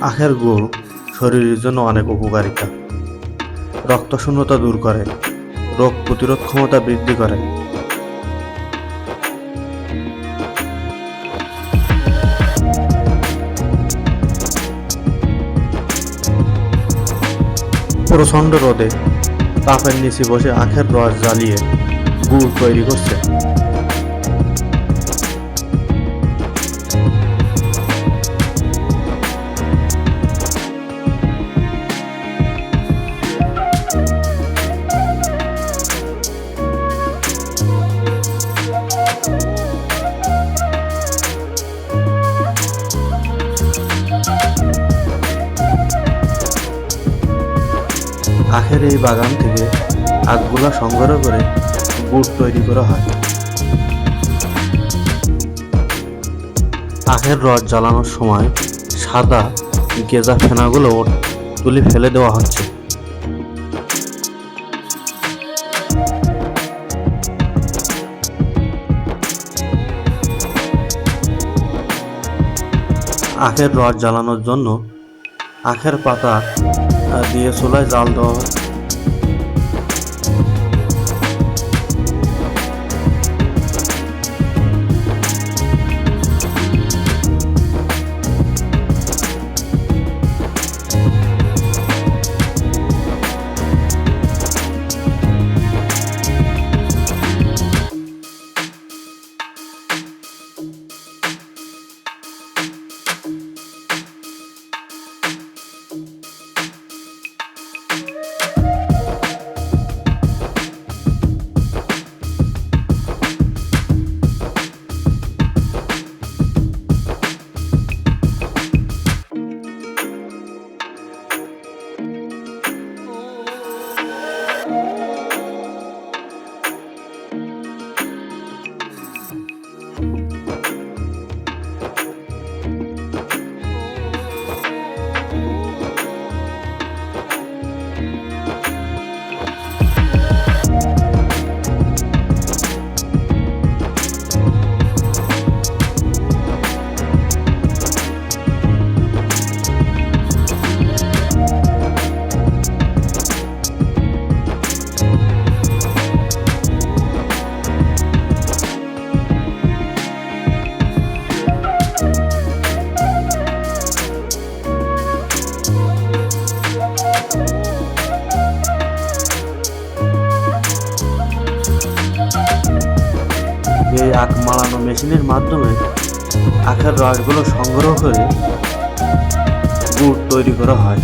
আখের গুড় শরীরের জন্য অনেক উপকারিতা। রক্তশূন্যতা দূর করে, রোগ প্রতিরোধ ক্ষমতা বৃদ্ধি করে। প্রচণ্ড রোদে তাপের নিচে বসে আখের রস জ্বালিয়ে গুড় তৈরি করছে। আখের এই বাগান থেকে আখগুলা সংগ্রহ করে গুড় তৈরি করা হয়। আখের রস জ্বালানোর সময় সাদা গেজা ফেনাগুলো তুলে ফেলে দেওয়া হচ্ছে। আখের রস জ্বালানোর জন্য আখের পাতা দিয়ে চুলায় জাল দেওয়া হয়। এই আখ মাড়ানো মেশিনের মাধ্যমে আখের রসগুলো সংগ্রহ করে গুড় তৈরি করা হয়।